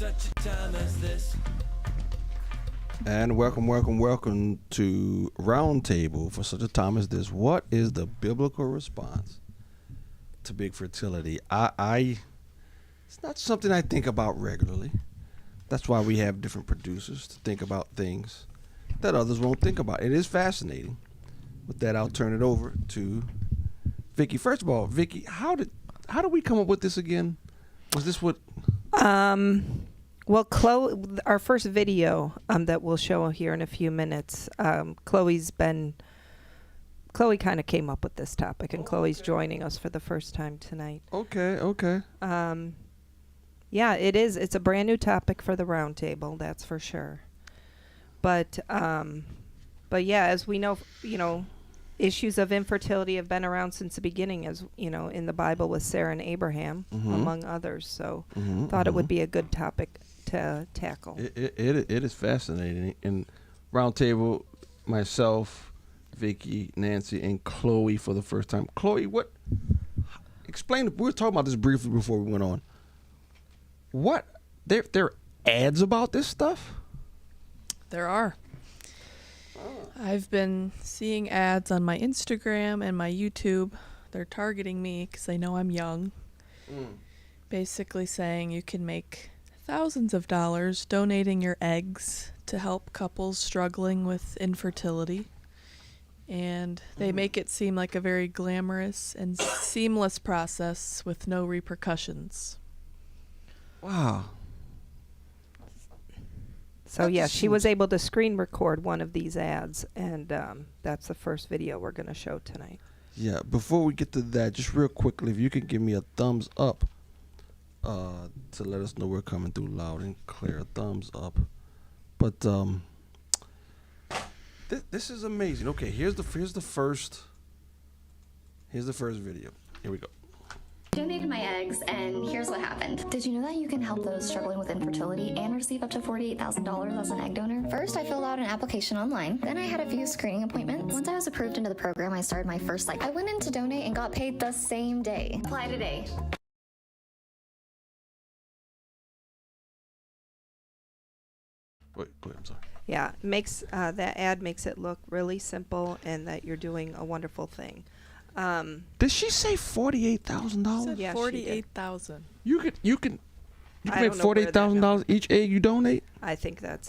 such a time as this. And welcome to Roundtable for such a time as this. What is the biblical response to big fertility? It's not something I think about regularly. That's why we have different producers to think about things that others won't think about. It is fascinating. With that, I'll turn it over to Vicki. First of all, Vicki, how did we come up with this again? Was this what? Well, Chloe, our first video that we'll show here in a few minutes, Chloe kind of came up with this topic, and Chloe's joining us for the first time tonight. Okay. Yeah, it is. It's a brand new topic for the roundtable, that's for sure. But yeah, as we know, issues of infertility have been around since the beginning, as in the Bible with Sarah and Abraham, among others. So thought it would be a good topic to tackle. It is fascinating. In roundtable, myself, Vicki, Nancy, and Chloe for the first time. Chloe, explain? We were talking about this briefly before we went on. What? There are ads about this stuff? There are. I've been seeing ads on my Instagram and my YouTube. They're targeting me because they know I'm young. Basically saying you can make thousands of dollars donating your eggs to help couples struggling with infertility. And they make it seem like a very glamorous and seamless process with no repercussions. Wow. So yeah, she was able to screen record one of these ads, and that's the first video we're going to show tonight. Yeah, before we get to that, just real quickly, if you could give me a thumbs up to let us know we're coming through loud and clear. Thumbs up. But this is amazing. Okay, here's the first video. Here we go. Donated my eggs, and here's what happened. Did you know that you can help those struggling with infertility and receive up to $48,000 as an egg donor? First, I filled out an application online. Then I had a few screening appointments. Once I was approved into the program, I started my first cycle. I went in to donate and got paid the same day. Apply today. Wait, I'm sorry. Yeah, makes that ad makes it look really simple, and that you're doing a wonderful thing. Did she say $48,000? Yeah, $48,000. You can I make don't know where that $48,000 each egg you donate. I think that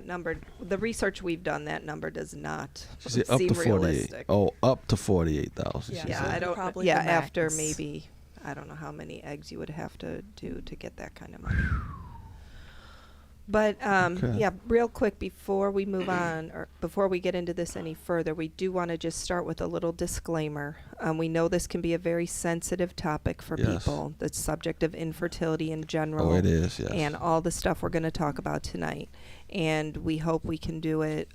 number. The research we've done, that number does not She said seem up to 48. realistic. Oh, up to 48,000. Yeah. she Yeah, said. I don't. Probably Yeah, the after max. maybe, I don't know how many eggs you would have to do to get that kind of money. But Okay. yeah, real quick before we move on, or before we get into this any further, we do want to just start with a little disclaimer. We know this can be a very sensitive topic for Yes. people, the subject of infertility in general. Oh, it is, yes. And all the stuff we're going to talk about tonight. And we hope we can do it,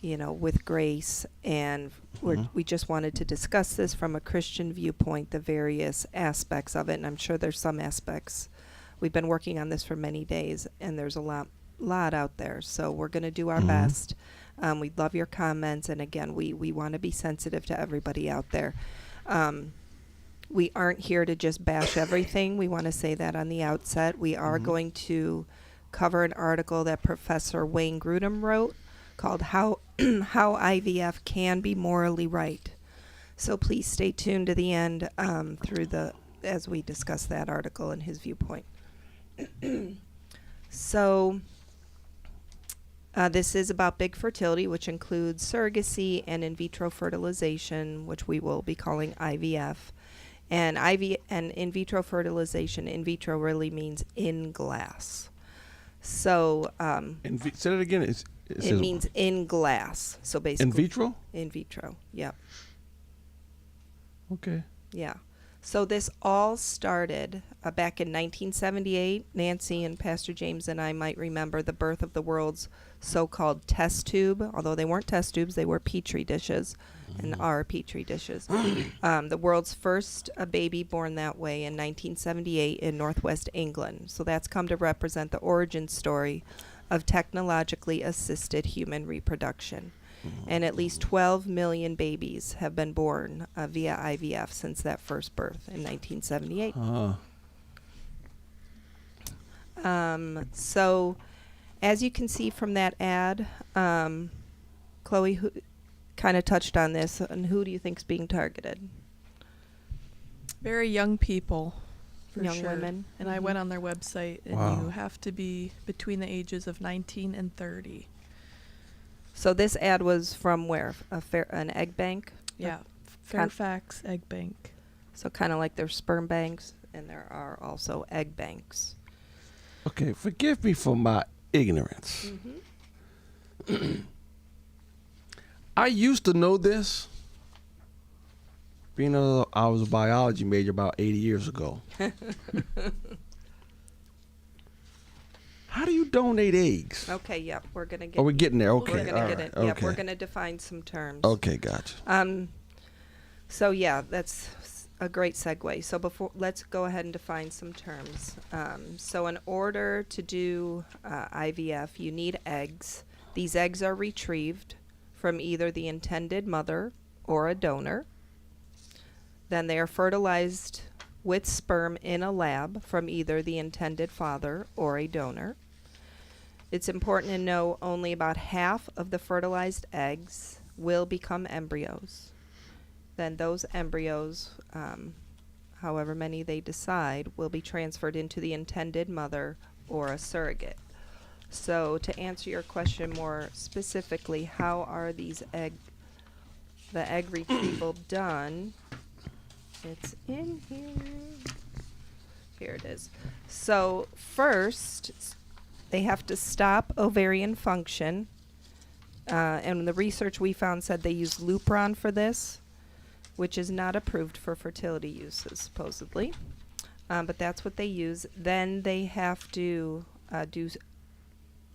with grace. And we just wanted to discuss this from a Christian viewpoint, the various aspects of it. And I'm sure there's some aspects. We've been working on this for many days, and there's a lot out there. So we're going to do our best. We'd love your comments. And again, we want to be sensitive to everybody out there. We aren't here to just bash everything. We want to say that on the outset. We are going to cover an article that Professor Wayne Grudem wrote called How IVF Can Be Morally Right. So please stay tuned to the end as we discuss that article and his viewpoint. So this is about big fertility, which includes surrogacy and in vitro fertilization, which we will be calling IVF. And in vitro fertilization, in vitro really means in glass. So say that again. it means in glass. So basically in vitro. In vitro, yeah. Okay. Yeah. So this all started back in 1978. Nancy and Pastor James and I might remember the birth of the world's so-called test tube. Although they weren't test tubes, they were Petri dishes, and are Petri dishes. The world's first baby born that way in 1978 in Northwest England. So that's come to represent the origin story of technologically assisted human reproduction. And at least 12 million babies have been born via IVF since that first birth in 1978. So, as you can see from that ad, Chloe kind of touched on this, and who do you think's being targeted? Very young people, for Young sure. women. And I went on their website, and Wow. you have to be between the ages of 19 and 30. So this ad was from where? An egg bank? Yeah, Con- Fairfax Egg Bank. So kind of like there's sperm banks, and there are also egg banks. Okay, forgive me for my ignorance. I used to know this, being I was a biology major about 80 years ago. How do you donate eggs? Okay, yep, we're gonna get. Are we getting there? Okay, We're gonna all get right, it. Yep, okay. we're gonna define some terms. Okay, gotcha. So yeah, that's a great segue. So let's go ahead and define some terms. So in order to do IVF, you need eggs. These eggs are retrieved from either the intended mother or a donor. Then they are fertilized with sperm in a lab from either the intended father or a donor. It's important to know only about half of the fertilized eggs will become embryos. Then those embryos, however many they decide, will be transferred into the intended mother or a surrogate. So to answer your question more specifically, how are the egg retrieval done? It's in here. Here it is. So first, they have to stop ovarian function. And the research we found said they use Lupron for this, which is not approved for fertility uses, supposedly. But that's what they use. Then they have to do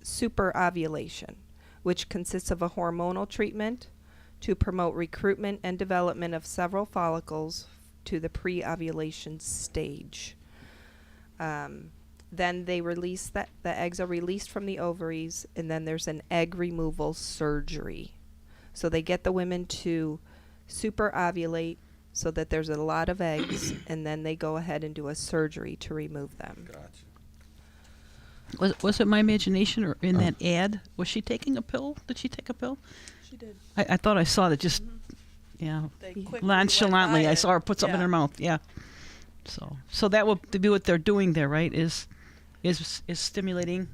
super ovulation, which consists of a hormonal treatment to promote recruitment and development of several follicles to the pre-ovulation stage. Then they release the eggs are released from the ovaries, and then there's an egg removal surgery. So they get the women to super ovulate so that there's a lot of eggs, and then they go ahead and do a surgery to remove them. Gotcha. Was it my imagination, or in that ad, was she taking a pill? Did she take a pill? She did. I thought I saw that just, yeah, They quickly nonchalantly. went by I saw her put something in Yeah. her mouth. Yeah. So that would be what they're doing there, right? Is stimulating.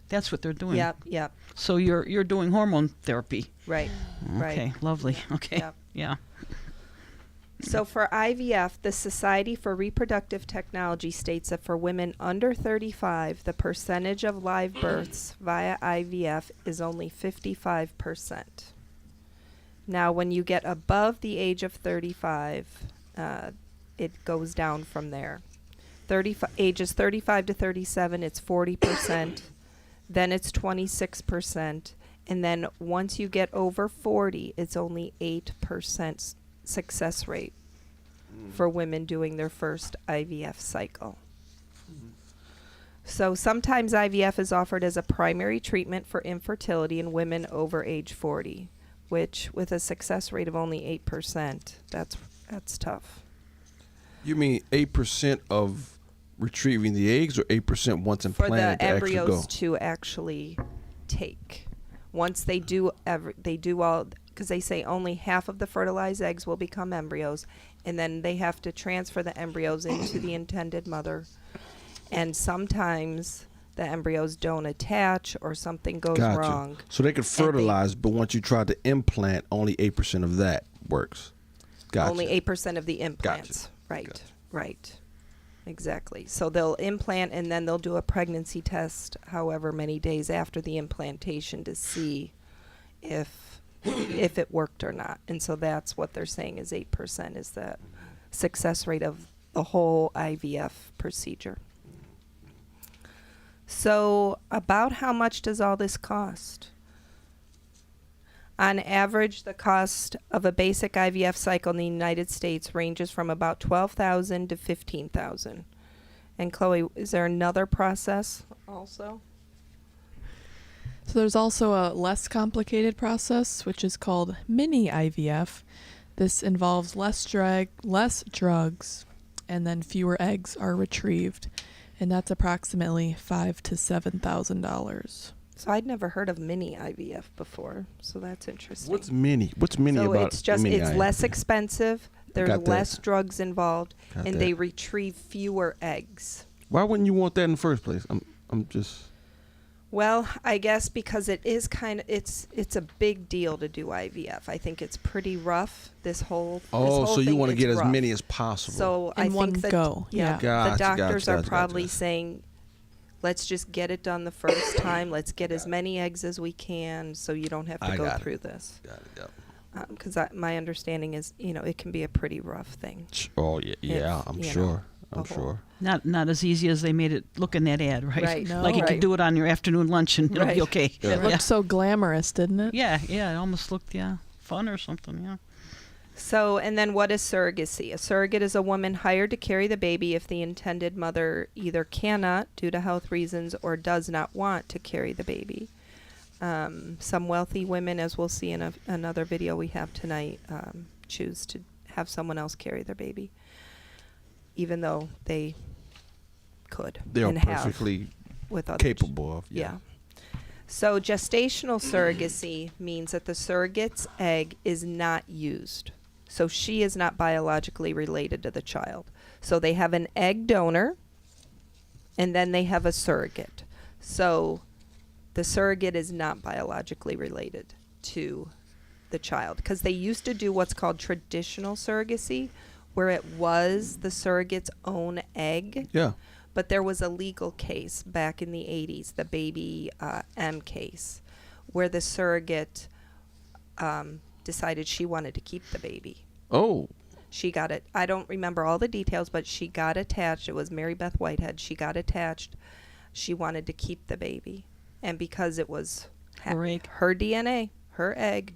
That's what they're doing. Yep, So you're doing hormone therapy. right, right. Okay, lovely. Okay. Yep. Yeah. So for IVF, the Society for Reproductive Technology states that for women under 35, the percentage of live births via IVF is only 55%. Now, when you get above the age of 35, it goes down from there. Ages 35 to 37, it's 40%. Then it's 26%. And then once you get over 40, it's only 8% success rate for women doing their first IVF cycle. So sometimes IVF is offered as a primary treatment for infertility in women over age 40, which with a success rate of only 8%, that's tough. You mean 8% of retrieving the eggs, or 8% once For implanted the to actually go? embryos to actually take. Once they do all, because they say only half of the fertilized eggs will become embryos, and then they have to transfer the embryos into the intended mother. And sometimes the embryos don't attach, or something goes Gotcha. wrong. So they could fertilize, but once you try to implant, only 8% of that works. Gotcha. Only 8% of the implants. Gotcha. Right, Gotcha. right. Exactly. So they'll implant, and then they'll do a pregnancy test however many days after the implantation to see if it worked or not. And so that's what they're saying is 8% is the success rate of the whole IVF procedure. So about how much does all this cost? On average, the cost of a basic IVF cycle in the United States ranges from about $12,000 to $15,000. And Chloe, is there another process also? So there's also a less complicated process, which is called mini IVF. This involves less drugs, and then fewer eggs are retrieved. and that's approximately $5,000 to $7,000. So I'd never heard of mini IVF before, so that's interesting. What's mini? What's mini so about? it's just mini it's IVF? less expensive. There's Got that. less drugs involved, Got and that. they retrieve fewer eggs. Why wouldn't you want that in the first place? I'm just. Well, I guess because it is it's a big deal to do IVF. I think it's pretty rough. This whole So you thing, want to it's get as rough. many as possible. So In I one think that go, yeah. the Gotcha, doctors gotcha, are gotcha, probably gotcha. saying, let's just get it done the first time. Let's get as many eggs as we can, so you don't have to I go got it. through this. Got it. Yep. Because my understanding is, it can be a pretty rough thing. Oh yeah, If, I'm you know, sure. the I'm whole- sure. Not as easy as they made it look in that ad, right? Right. No. Like you Right. could do it on your afternoon lunch and it'll Right. be okay. Yeah. It looked so glamorous, didn't it? Yeah, it almost looked fun or something. Yeah. So, and then what is surrogacy? A surrogate is a woman hired to carry the baby if the intended mother either cannot, due to health reasons, or does not want to carry the baby. Some wealthy women, as we'll see in another video we have tonight, choose to have someone else carry their baby, even though they could They are and have perfectly with others. capable of. Yeah. So gestational surrogacy means that the surrogate's egg is not used. So she is not biologically related to the child. So they have an egg donor, and then they have a surrogate. So the surrogate is not biologically related to the child, because they used to do what's called traditional surrogacy, where it was the surrogate's own egg. Yeah. But there was a legal case back in the 80s, the Baby M case, where the surrogate decided she wanted to keep the baby. Oh. She got it. I don't remember all the details, but she got attached. It was Mary Beth Whitehead. She got attached. She wanted to keep the baby. And because it was Her egg. her DNA, her egg.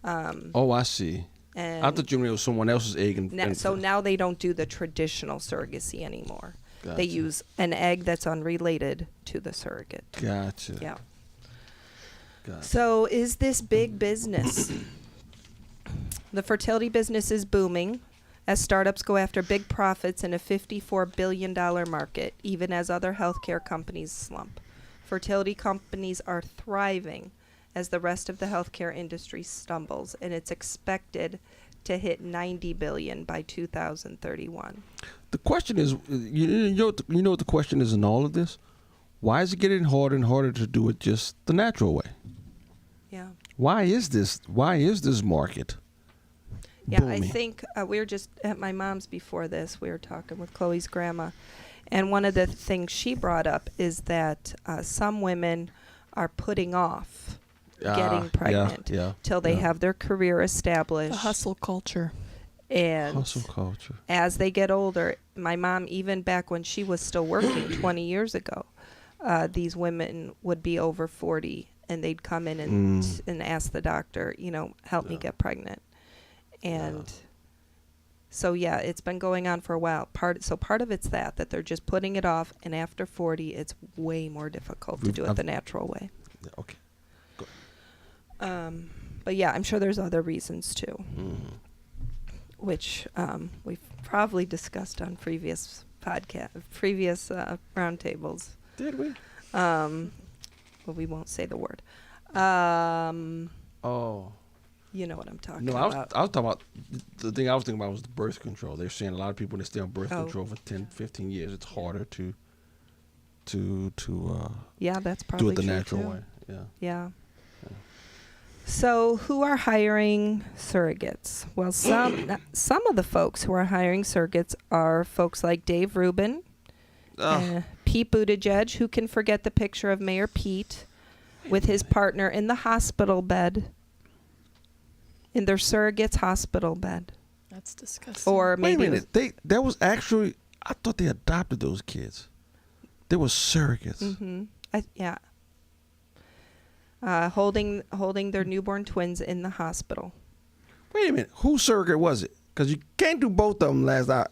Oh, I see. And I thought you knew it was someone else's egg. so now they don't do the traditional surrogacy anymore. They Gotcha. use an egg that's unrelated to the surrogate. Gotcha. Yeah. Gotcha. So is this big business? The fertility business is booming as startups go after big profits in a $54 billion market, even as other healthcare companies slump. Fertility companies are thriving as the rest of the healthcare industry stumbles, and it's expected to hit $90 billion by 2031. The question is, you know what the question is in all of this? Why is it getting harder and harder to do it just the natural way? Yeah. Why is this market Yeah, booming? I think we were just at my mom's before this. We were talking with Chloe's grandma. And one of the things she brought up is that some women are putting off getting pregnant till they have their career established. The hustle culture. And Hustle culture. as they get older, my mom, even back when she was still working 20 years ago, these women would be over 40 and they'd come in and ask the doctor, help me get pregnant. And so, yeah, it's been going on for a while. Part of it's that they're just putting it off. And after 40, it's way more difficult to do it the natural way. Yeah, okay. But yeah, I'm sure there's other reasons too, which we've probably discussed on previous roundtables. Did we? But we won't say the word. Oh. You know what I'm talking No, I was about. talking about, the thing I was thinking about was the birth control. They're saying a lot of people that stay on birth Oh. control for 10, 15 years, it's harder to Yeah, that's do probably it the true natural too. way. Yeah. Yeah. So, who are hiring surrogates? Well, some of the folks who are hiring surrogates are folks like Dave Rubin, Pete Buttigieg. Who can forget the picture of Mayor Pete with his partner in the hospital bed, in their surrogate's hospital bed? That's disgusting. Or Wait a maybe minute. That was actually, I thought they adopted those kids. They were surrogates. holding their newborn twins in the hospital. Wait a minute. Whose surrogate was it? Because you can't do both of them last night.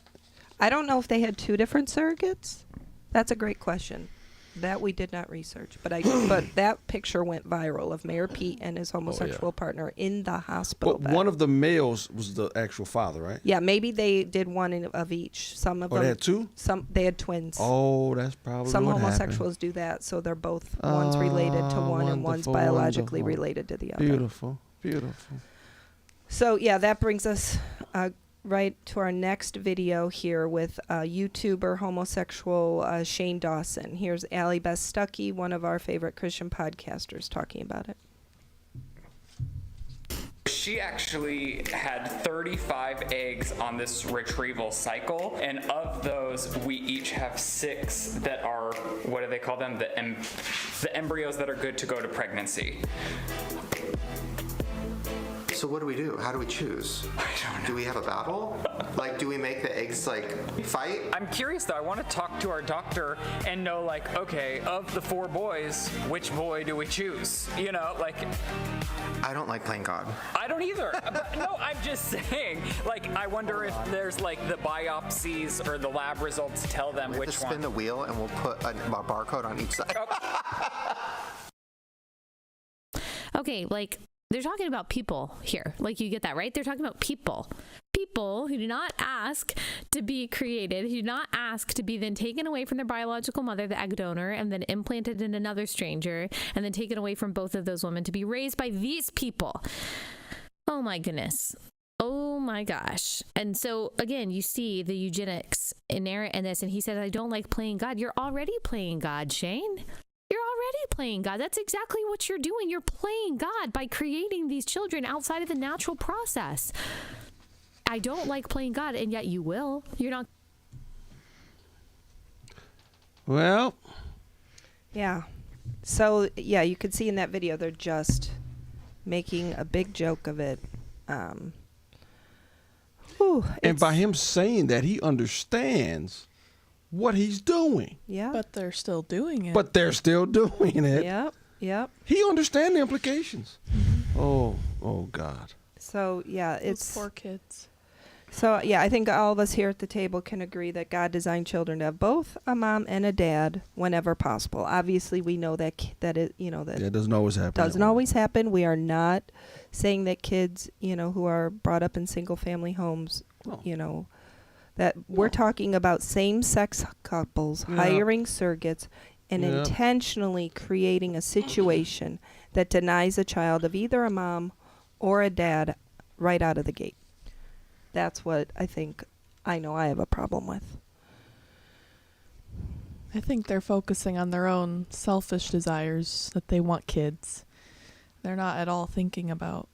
I don't know if they had two different surrogates. That's a great question. That we did not research, but but that picture went viral of Mayor Pete and his homosexual partner in the hospital But bed. one of the males was the actual father, right? Yeah, maybe they did one of each. Some of them. They had two? They had twins. Oh, that's probably Some what homosexuals do that, so they're both one's related to one and one's wonderful, biologically wonderful. related to the other. Beautiful, beautiful. So yeah, that brings us right to our next video here with YouTuber homosexual Shane Dawson. Here's Allie Beth Stuckey, one of our favorite Christian podcasters, talking about it. She actually had 35 eggs on this retrieval cycle, and of those, we each have 6 that are, what do they call them? The embryos that are good to go to pregnancy. So what do we do? How do we choose? I don't know. Do we have a battle? Like, do we make the eggs, like, fight? I'm curious though, I want to talk to our doctor and know, like, okay, of the 4 boys, which boy do we choose? You know, like, I don't like playing God. I don't either. But no, I'm just saying, like, I wonder if there's, like, the biopsies or the lab results tell them We have which to spin one. the wheel and we'll put a barcode on each side. Okay, like, they're talking about people here. Like, you get that, right? They're talking about people. People who do not ask to be created, who do not ask to be then taken away from their biological mother, the egg donor, and then implanted in another stranger, and then taken away from both of those women to be raised by these people. Oh my goodness. Oh my gosh. And so, again, you see the eugenics inherent in this, and he said, I don't like playing God. You're already playing God, Shane. You're already playing God. That's exactly what you're doing. You're playing God by creating these children outside of the natural process. I don't like playing God, and yet you will. You're not. Well, Yeah. So yeah, you could see in that video they're just making a big joke of it. and It's- by him saying that, he understands what he's doing. yeah. But they're still doing it. But they're still doing it. Yep. He understands the implications. Oh God. So yeah, Those it's poor kids. so yeah. I think all of us here at the table can agree that God designed children to have both a mom and a dad whenever possible. Obviously, we know that that it that Yeah, it doesn't always happen. doesn't always happen. We are not saying that kids who are brought up in single family homes No. that we're talking about same-sex couples Yeah. hiring surrogates and Yeah. intentionally creating a situation that denies a child of either a mom or a dad right out of the gate. That's what I know I have a problem with. I think they're focusing on their own selfish desires that they want kids. They're not at all thinking about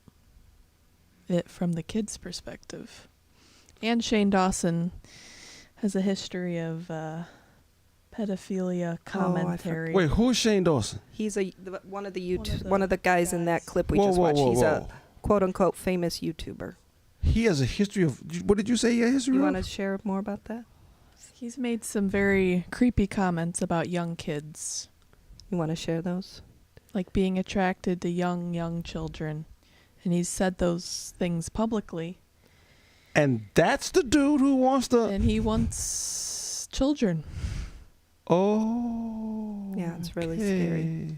it from the kids' perspective. And Shane Dawson has a history of pedophilia commentary. Wait, who's Shane Dawson? He's one of the One of the one of the guys in that guys. clip we Whoa, just whoa, watched. whoa, He's whoa. a quote-unquote famous YouTuber. He has a history of. What did you say? He has a history You of? want to share more about that? He's made some very creepy comments about young kids, You want to share those? like being attracted to young children. And he's said those things publicly. And that's the dude who wants to. And he wants children. Oh. Yeah, it's really scary. okay.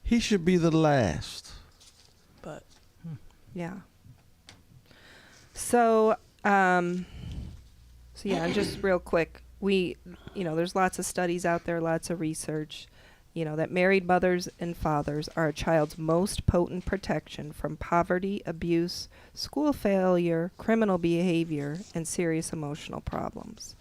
He should be the last. But Yeah. So, yeah, just real quick, there's lots of studies out there, lots of research, that married mothers and fathers are a child's most potent protection from poverty, abuse, school failure, criminal behavior, and serious emotional problems.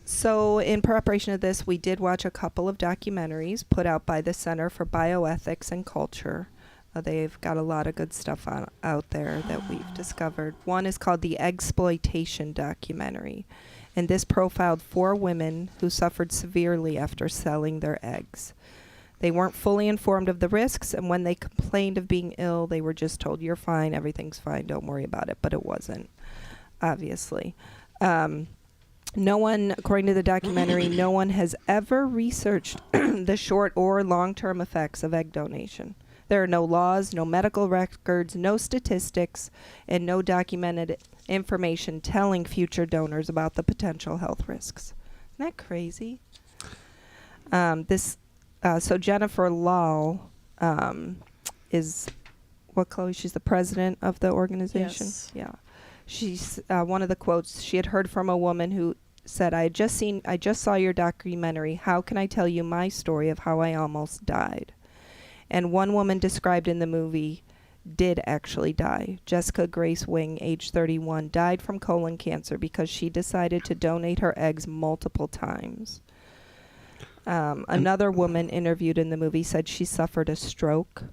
So in preparation of this, we did watch a couple of documentaries put out by the Center for Bioethics and Culture. They've got a lot of good stuff out there that we've discovered. One is called the Exploitation documentary, and this profiled 4 women who suffered severely after selling their eggs. They weren't fully informed of the risks, and when they complained of being ill, they were just told, "You're fine, everything's fine, don't worry about it," but it wasn't, obviously. No one, according to the documentary, no one has ever researched the short or long-term effects of egg donation. There are no laws, no medical records, no statistics, and no documented information telling future donors about the potential health risks. that crazy? So Jennifer Lal is what, Chloe? She's the president of the organization. Yes. Yeah. She's one of the quotes she had heard from a woman who said, I just saw your documentary. How can I tell you my story of how I almost died? And one woman described in the movie did actually die. Jessica Grace Wing, age 31, died from colon cancer because she decided to donate her eggs multiple times. Another woman interviewed in the movie said she suffered a stroke,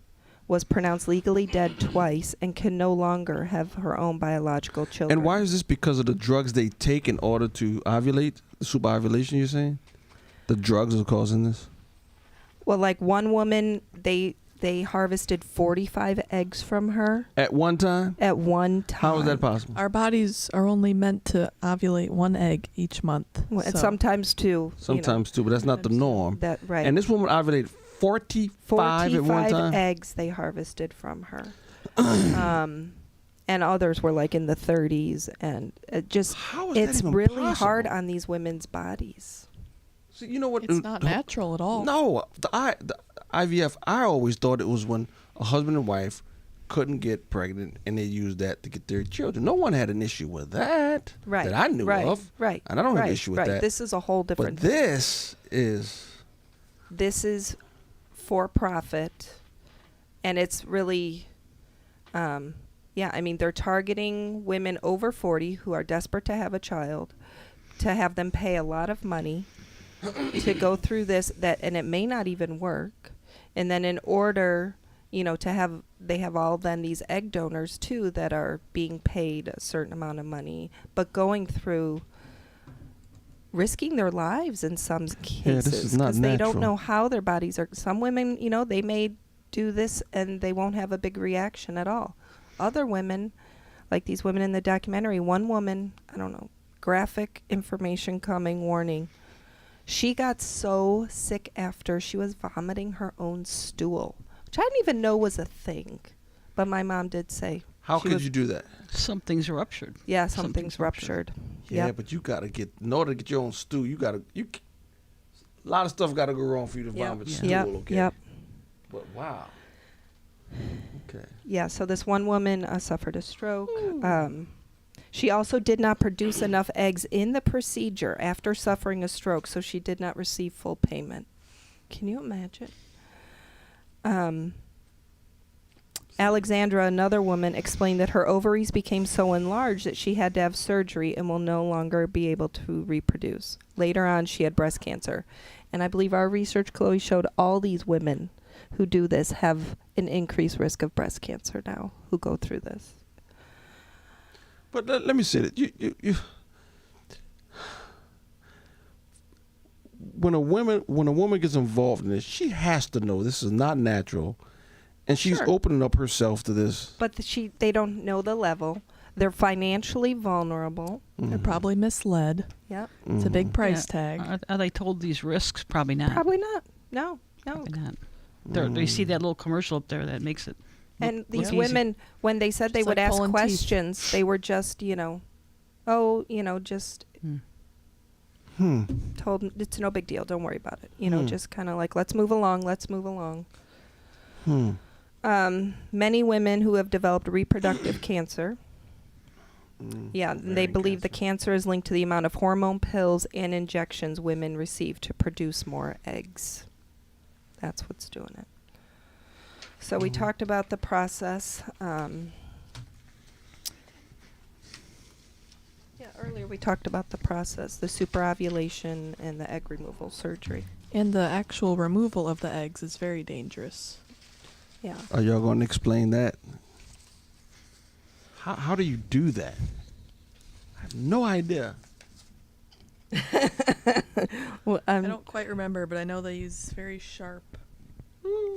was pronounced legally dead twice, and can no longer have her own biological children. And why is this? Because of the drugs they take in order to ovulate? Super ovulation, you're saying? The drugs are causing this? Well, like one woman, they harvested 45 eggs from her At one time? at one time. How is that possible? Our bodies are only meant to ovulate one egg each month. Well, and so- sometimes two. Sometimes too, but that's not the norm. That right. And this woman ovulated 45 at one 45 time? eggs they harvested from her. And others were like in the 30s, and it just How is that it's even really possible? hard on these women's bodies. So you know what? It's not natural at all. No, the IVF, I always thought it was when a husband and wife couldn't get pregnant and they used that to get their children. No one had an issue with that Right. that I knew right, of. Right. And I don't have right, an issue with right. that. This is a whole But different thing. this is... This is for profit, and it's really I mean, they're targeting women over 40 who are desperate to have a child, to have them pay a lot of money to go through this, and it may not even work. And then in order, they have all then these egg donors too that are being paid a certain amount of money, but going through risking their lives in some cases this is not because they don't natural. know how their bodies are. Some women, they may do this and they won't have a big reaction at all. Other women, like these women in the documentary, one woman, I don't know, graphic information coming, warning. She got so sick after she was vomiting her own stool, which I didn't even know was a thing. But my mom did say. How could you do that? Something's ruptured. Yeah, something's ruptured. Yeah, Yep. but you got to get, in order to get your own stool, a lot of stuff got to go wrong for you to Yep. vomit Yeah. stool, Yep. okay? Yep. But wow. Okay. Yeah, so this one woman suffered a stroke. She also did not produce enough eggs in the procedure after suffering a stroke, so she did not receive full payment. Can you imagine? Alexandra, another woman, explained that her ovaries became so enlarged that she had to have surgery and will no longer be able to reproduce. Later on, she had breast cancer. And I believe our research, Chloe, showed all these women who do this have an increased risk of breast cancer now, who go through this. But let me say that you when a woman gets involved in this, she has to know this is not natural, and she's Sure. opening up herself to this. But they don't know the level. They're financially vulnerable. They're probably misled. Yep. It's a big price Yeah. tag. Are they told these risks? Probably not. Probably not. No. Probably not. They see that little commercial up there that makes it. And look these easy. women, when they said they Just would like ask pulling teeth. questions, they were just, just told it's no big deal. Don't worry about it. Just kind of like, let's move along. Many women who have developed reproductive cancer. Yeah, and they believe the cancer is linked to the amount of hormone pills and injections women receive to produce more eggs. That's what's doing it. So we talked about the process. Earlier we talked about the process, the superovulation and the egg removal surgery. And the actual removal of the eggs is very dangerous. Yeah. Are y'all going to explain that? How do you do that? I have no idea. Well, I don't quite remember, but I know they use very sharp.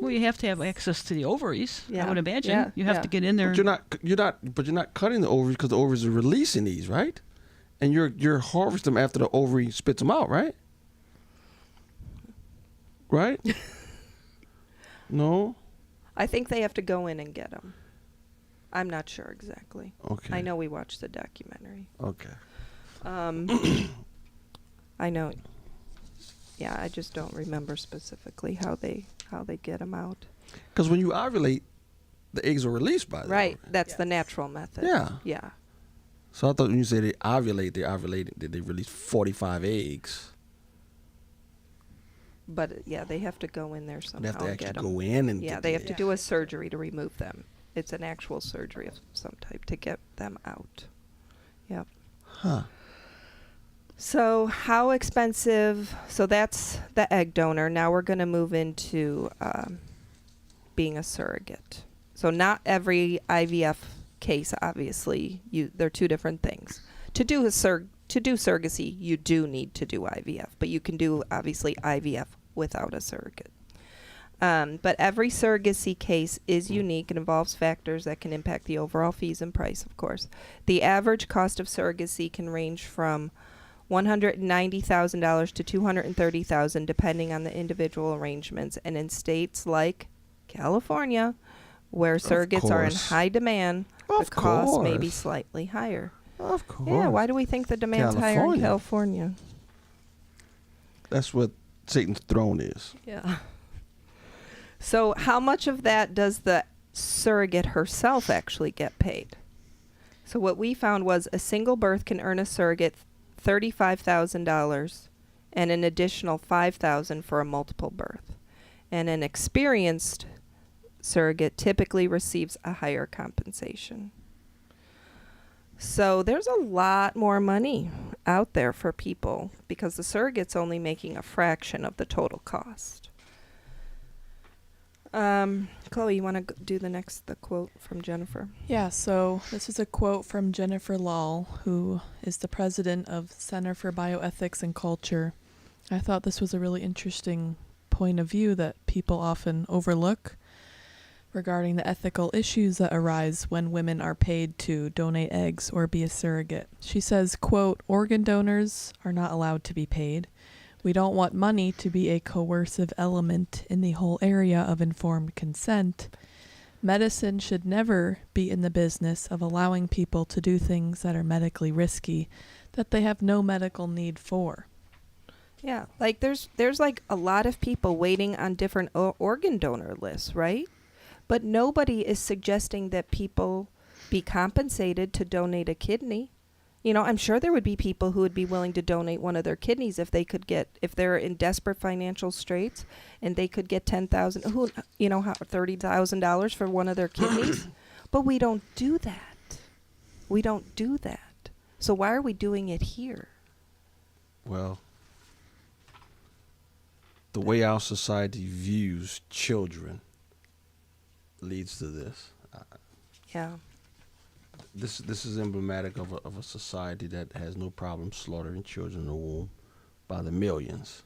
Well, you have to have access to the ovaries. I Yeah. would imagine Yeah. you have Yeah. to get in there. But you're not cutting the ovaries because the ovaries are releasing these, right? And you're harvesting them after the ovary spits them out, right? Right? No? I think they have to go in and get them. I'm not sure exactly. Okay. I know we watched the documentary. Okay. I know. Yeah, I just don't remember specifically how they get them out. Because when you ovulate, the eggs are released by them. Right, that's the natural method. Yeah. Yeah. So I thought when you say they ovulate, they release 45 eggs. But yeah, they have to go in there somehow. They have to and actually get 'em. go in and Yeah, get they the have to do a surgery to remove them. It's an actual surgery of some type to get them out. Yep. Huh. So how expensive? So that's the egg donor. Now we're going to move into being a surrogate. So not every IVF case, obviously, they're two different things. To do surrogacy, you do need to do IVF, but you can do obviously IVF without a surrogate. But every surrogacy case is unique and involves factors that can impact the overall fees and price, of course. The average cost of surrogacy can range from $190,000 to $230,000, depending on the individual arrangements. And in states like California, where surrogates are in high demand, the cost may be slightly higher. Of course. Yeah, why do we think the demand's higher in California? That's what Satan's throne is. Yeah. So how much of that does the surrogate herself actually get paid? So what we found was a single birth can earn a surrogate $35,000 and an additional $5,000 for a multiple birth. And an experienced surrogate typically receives a higher compensation. So there's a lot more money out there for people because the surrogate's only making a fraction of the total cost. Chloe, you want to do the quote from Jennifer? Yeah, so this is a quote from Jennifer Lal, who is the president of Center for Bioethics and Culture. I thought this was a really interesting point of view that people often overlook regarding the ethical issues that arise when women are paid to donate eggs or be a surrogate. She says, quote, "Organ donors are not allowed to be paid. We don't want money to be a coercive element in the whole area of informed consent. Medicine should never be in the business of allowing people to do things that are medically risky that they have no medical need for." Yeah, like there's like a lot of people waiting on different organ donor lists, right? But nobody is suggesting that people be compensated to donate a kidney. You know, I'm sure there would be people who would be willing to donate one of their kidneys if they're in desperate financial straits and they could get $30,000 for one of their kidneys. But we don't do that. We don't do that. So why are we doing it here? Well, the way our society views children leads to this. Yeah. This is emblematic of a society that has no problem slaughtering children in the womb by the millions.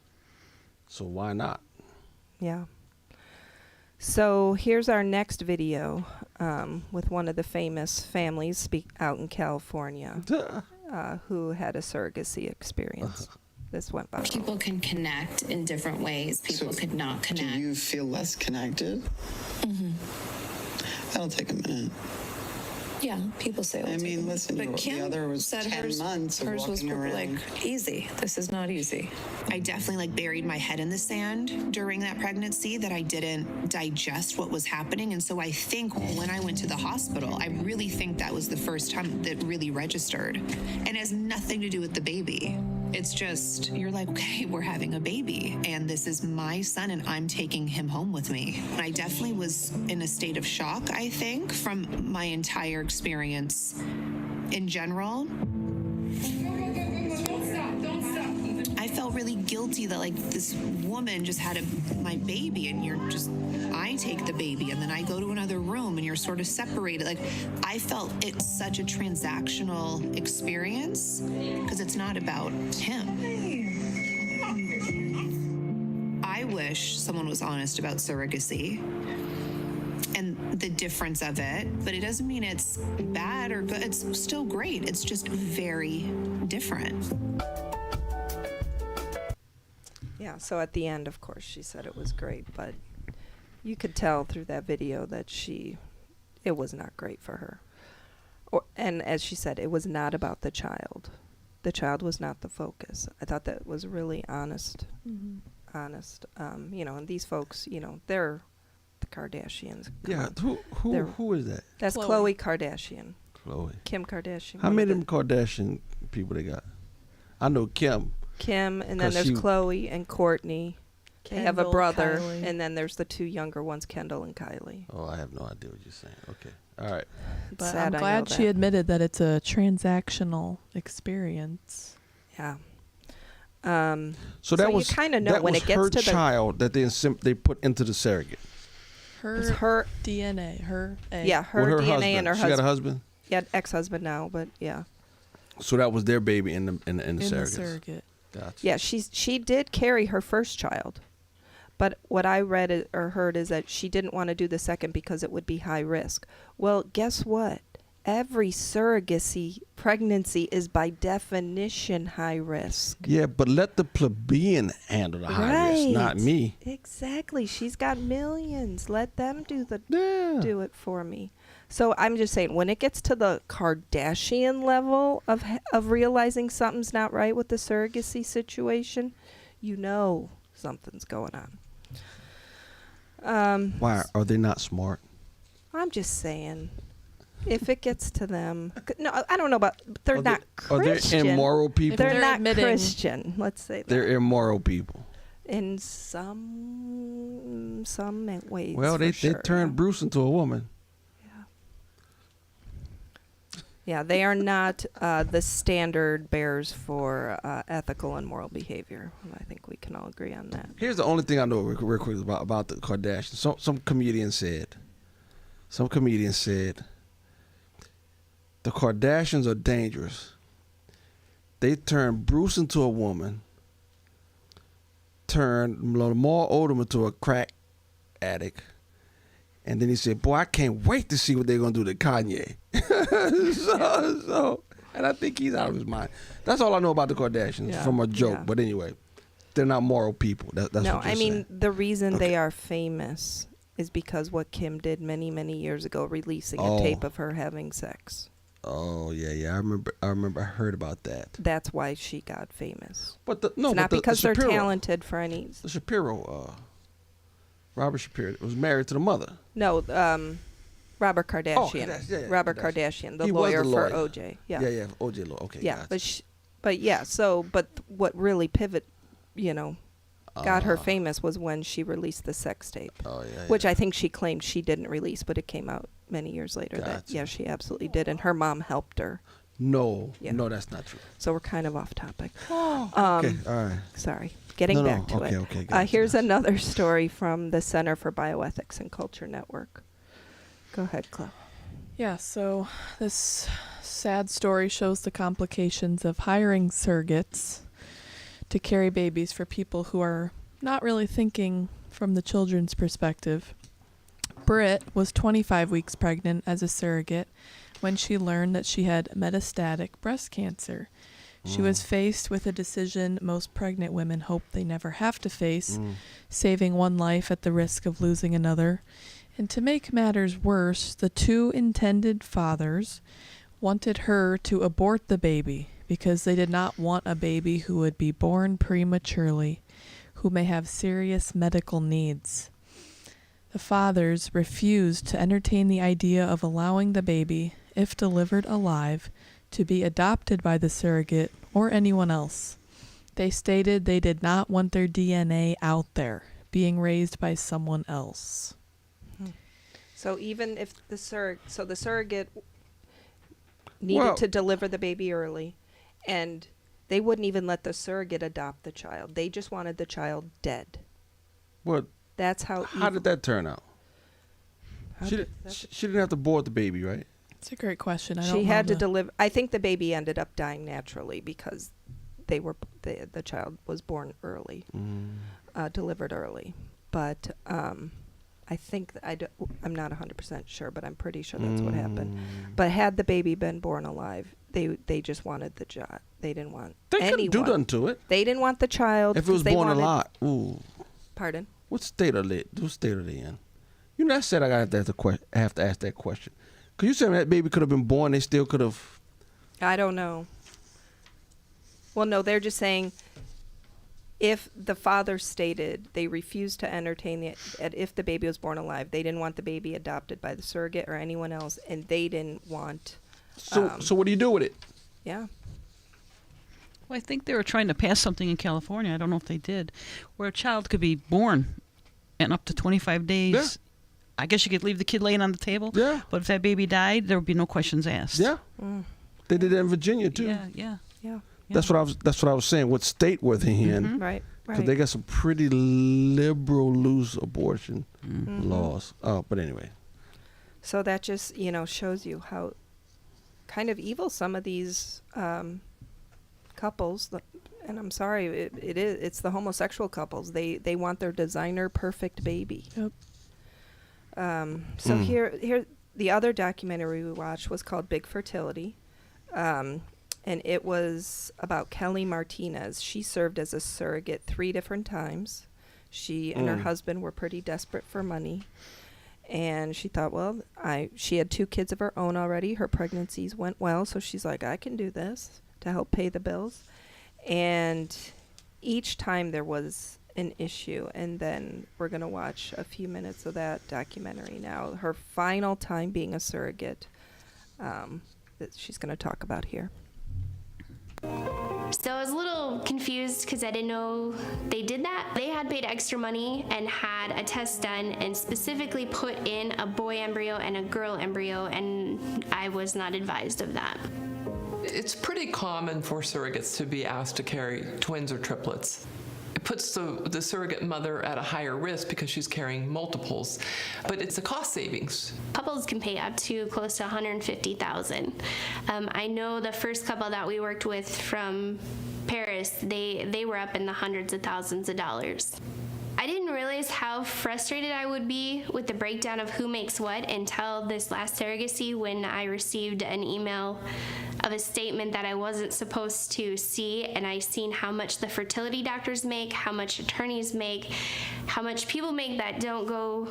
So why not? Yeah. So here's our next video with one of the famous families out in California who had a surrogacy experience. This went viral. People can connect in different ways. People could not connect. Do you feel less connected? Mm-hmm. That'll take a minute. Yeah, people say. I mean, listen, but the other was 10 months of hers was walking around. Like easy. This is not easy. I definitely buried my head in the sand during that pregnancy, that I didn't digest what was happening. And so I think when I went to the hospital, I really think that was the first time that really registered. And it has nothing to do with the baby. It's just, you're like, okay, we're having a baby and this is my son and I'm taking him home with me. And I definitely was in a state of shock, I think, from my entire experience in general. I felt really guilty that this woman just had my baby and I take the baby and then I go to another room and you're sort of separated. I felt it's such a transactional experience because it's not about him. I wish someone was honest about surrogacy and the difference of it, but it doesn't mean it's bad or good. It's still great. It's just very different. Yeah, so at the end, of course, she said it was great, but you could tell through that video that it was not great for her. And as she said, it was not about the child. the child was not the focus. I thought that was really honest. Mm-hmm. And these folks, they're the Kardashians. Yeah, Come on. who is that? That's Khloe. Khloe Kardashian. Khloe. Kim Kardashian. How one many of of them Kardashian people they got? I know Kim. Kim, and then 'Cause there's she- Khloe and Courtney. They have a Kendall, brother, Kylie. and then there's the two younger ones, Kendall and Kylie. Oh, I have no idea what you're saying. Okay. All right. It's But sad I'm I glad know she that. admitted that it's a transactional experience. Yeah. So So that you was kinda know that when was it gets her to the- child that they put into the surrogate. It's Her her, DNA, her egg. yeah, With her DNA husband. and her She got a husband. husband. Yeah, ex-husband now, but yeah. So that was their baby in the in the surrogate. surrogate. Gotcha. Yeah, she did carry her first child. But what I read or heard is that she didn't want to do the second because it would be high risk. Well, guess what? Every surrogacy pregnancy is by definition high risk. Yeah, but let the plebeian handle the high risk, not Right. me. Exactly. She's got millions. Let them do Yeah. it for me. So I'm just saying, when it gets to the Kardashian level of realizing something's not right with the surrogacy situation, something's going on. Why are they not smart? I'm just saying, if it gets to them, no, I don't know about. They're Are not Are Christian. they immoral people? They're They're not admitting- Christian. Let's say that. They're immoral people. In some ways. Well, they for sure, turned Bruce into a woman. Yeah, they are not the standard bearers for ethical and moral behavior. I think we can all agree on that. Here's the only thing I know real quick about the Kardashians. Some comedian said the Kardashians are dangerous. They turned Bruce into a woman, turned Lamar Odom into a crack addict, and then he said, "Boy, I can't wait to see what they're gonna do to Kanye." And I think he's out of his mind. That's all I know about the Kardashians Yeah. from a joke. Yeah. But anyway, they're not moral people. That's No, what you're I mean, saying. the reason Okay. they are famous is because what Kim did many, many years ago, releasing Oh. a tape of her having sex. Oh yeah. I remember. I heard about that. That's why she got famous. But It's not because they're talented for any. The Shapiro, Robert Shapiro, was married to the mother. No, Robert Kardashian. yeah, Robert Kardashian. Kardashian, the He was lawyer the for lawyer. OJ. Yeah. Yeah. OJ law. Okay. Yeah, gotcha. but what really got her Ah. famous was when she released the sex tape, Oh yeah. which I think she claimed she didn't release, but it came out many years later that Gotcha. yeah, she absolutely did, and her mom helped her. No, Yeah. no, that's not true. So we're kind of off topic. Okay, all right. Sorry, getting back to it. Okay, gotcha, Here's gotcha. another story from the Center for Bioethics and Culture Network. Go ahead, Chloe. Yeah, so this sad story shows the complications of hiring surrogates to carry babies for people who are not really thinking from the children's perspective. Britt was 25 weeks pregnant as a surrogate when she learned that she had metastatic breast cancer. She was faced with a decision most pregnant women hope they never have to face, saving one life at the risk of losing another. And to make matters worse, the two intended fathers wanted her to abort the baby because they did not want a baby who would be born prematurely, who may have serious medical needs. The fathers refused to entertain the idea of allowing the baby, if delivered alive, to be adopted by the surrogate or anyone else. They stated they did not want their DNA out there, being raised by someone else. So even if the surrogate needed Well- to deliver the baby early, and they wouldn't even let the surrogate adopt the child. They just wanted the child dead. Well, That's how. how did that turn out? She didn't have to board the baby, right? It's a great question. I don't She know had to the- deliver. I think the baby ended up dying naturally because the child was born early, delivered early. But I think I'm not 100% sure, but I'm pretty sure that's what happened. But had the baby been born alive, they just wanted the child. They didn't want They couldn't anyone. do nothing to it. They didn't want the child. If it was 'cause they born wanted, alive, ooh, Pardon? what state are they in? You know, I said I got to have to ask that question. Cause you said that baby could have been born, they still could have. I don't know. Well, no, they're just saying if the father stated they refused to entertain if the baby was born alive, they didn't want the baby adopted by the surrogate or anyone else, and they didn't want. So what do you do with it? Yeah. Well, I think they were trying to pass something in California. I don't know if they did, where a child could be born and up to 25 days. Yeah. I guess you could leave the kid laying on the table. Yeah. But if that baby died, there would be no questions asked. Yeah. They did that in Virginia too. Yeah. That's what I was saying. What state were they in? Right. Because they got some pretty liberal, loose abortion laws. Oh, but anyway. So that just, shows you how kind of evil some of these couples, and I'm sorry, it's the homosexual couples. They want their designer perfect baby. Yep. So here, the other documentary we watched was called Big Fertility. And it was about Kelly Martinez. She served as a surrogate 3 different times. She and her husband were pretty desperate for money. And she thought, well, she had 2 kids of her own already. Her pregnancies went well, so she's like, I can do this to help pay the bills. And each time there was an issue. And then we're going to watch a few minutes of that documentary now. Her final time being a surrogate that she's going to talk about here. So I was a little confused because I didn't know they did that. They had paid extra money and had a test done and specifically put in a boy embryo and a girl embryo, and I was not advised of that. It's pretty common for surrogates to be asked to carry twins or triplets. It puts the surrogate mother at a higher risk because she's carrying multiples, but it's a cost savings. Couples can pay up to close to $150,000. I know the first couple that we worked with from Paris, they were up in the hundreds of thousands of dollars. I didn't realize how frustrated I would be with the breakdown of who makes what until this last surrogacy, when I received an email of a statement that I wasn't supposed to see, and I seen how much the fertility doctors make, how much attorneys make, how much people make that don't go